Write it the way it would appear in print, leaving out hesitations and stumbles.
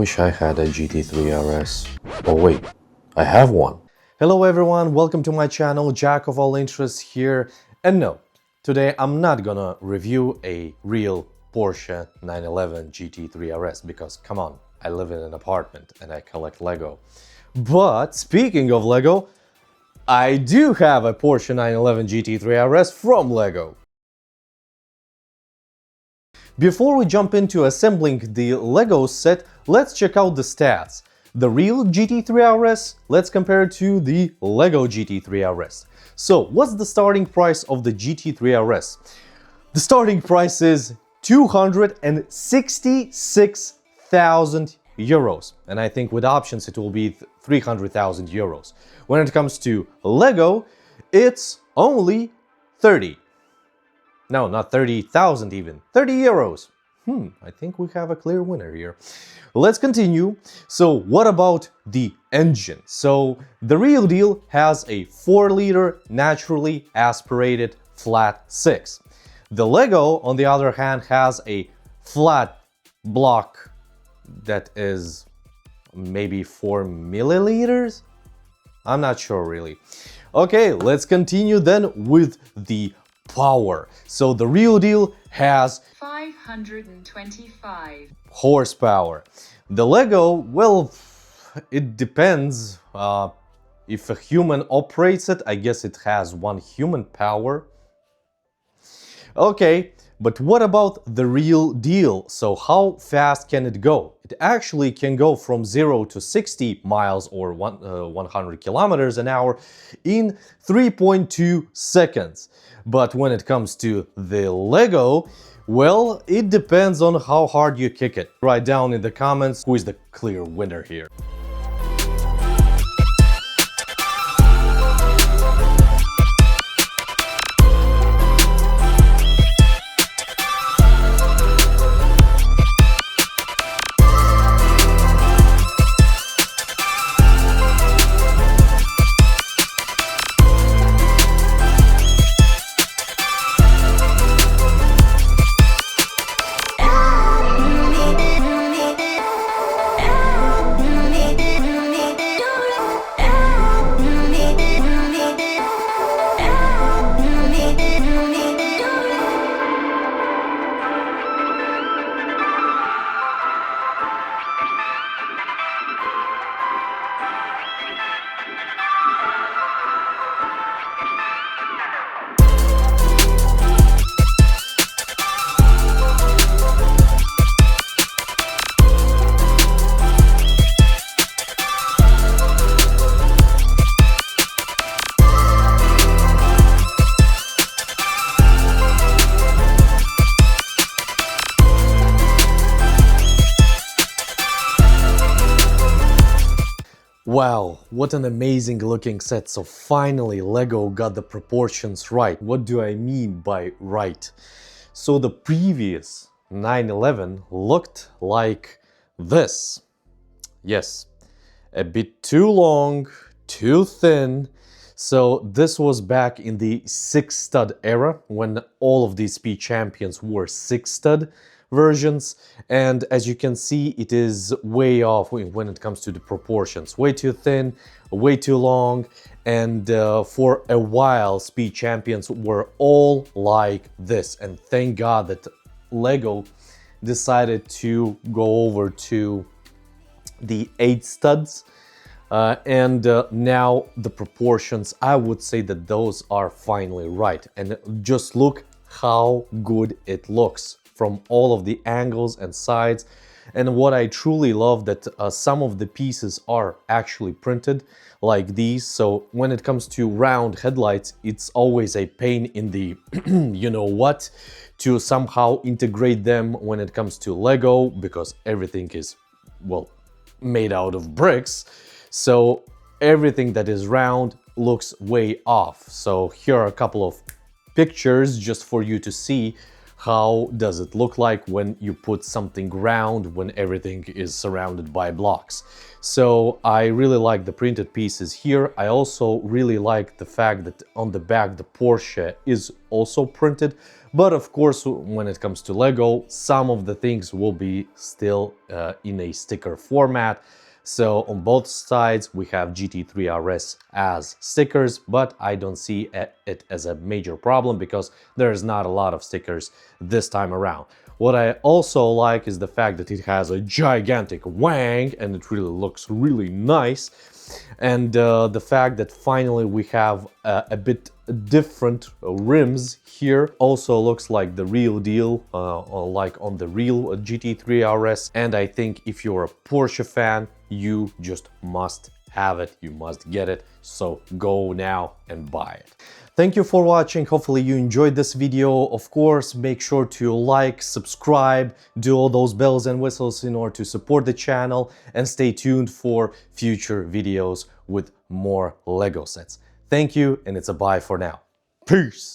wish I had a GT3 RS. Oh wait, I have one. Hello everyone, welcome to my channel, Jack of all interests here. And no, today I'm not gonna review a real Porsche 911 GT3 RS because come on, I live in an apartment and I collect Lego. But speaking of Lego, I do have a Porsche 911 GT3 RS from Lego. Before we jump into assembling the Lego set, let's check out the stats. The real GT3 RS, let's compare it to the Lego GT3 RS. So, what's the starting price of the GT3 RS? The starting price is 266,000 euros. And I think with options it will be 300,000 euros. When it comes to Lego, it's only 30. No, not 30,000 even. 30 euros. I think we have a clear winner here. Let's continue. So what about the engine? So the real deal has a 4-liter naturally aspirated flat 6. The Lego, on the other hand, has a flat block that is maybe 4 milliliters? I'm not sure really. Okay, let's continue then with the power. So the real deal has 525 horsepower. The Lego, well, it depends. If a human operates it, I guess it has 1 human power. Okay, but what about the real deal? So how fast can it go? It actually can go from 0 to 60 miles or 100 kilometers an hour in 3.2 seconds. But when it comes to the Lego, well, it depends on how hard you kick it. Write down in the comments who is the clear winner here. Wow, what an amazing looking set. So finally Lego got the proportions right. What do I mean by right? So the previous 911 looked like this. Yes, a bit too long, too thin. So this was back in the 6-stud era when all of these speed champions were 6-stud versions, and as you can see, it is way off when it comes to the proportions. Way too thin, way too long, and for a while speed champions were all like this, and thank God that Lego decided to go over to the 8 studs, and now the proportions, I would say that those are finally right. And just look how good it looks from all of the angles and sides. And what I truly love that some of the pieces are actually printed like these. So when it comes to round headlights, it's always a pain in the you know what to somehow integrate them when it comes to Lego, because everything is, well, made out of bricks. So everything that is round looks way off. So here are a couple of pictures just for you to see how does it look like when you put something round, when everything is surrounded by blocks. So I really like the printed pieces here. I also really like the fact that on the back the Porsche is also printed. But of course, when it comes to Lego, some of the things will be still in a sticker format. So on both sides we have GT3 RS as stickers, but I don't see it as a major problem because there's not a lot of stickers this time around. What I also like is the fact that it has a gigantic wang and it really looks really nice. And the fact that finally we have a bit different rims here also looks like the real deal, like on the real GT3 RS. And I think if you're a Porsche fan, you just must have it, you must get it, so go now and buy it. Thank you for watching, hopefully you enjoyed this video. Of course, make sure to like, subscribe, do all those bells and whistles in order to support the channel, and stay tuned for future videos with more Lego sets. Thank you, and it's a bye for now. Peace!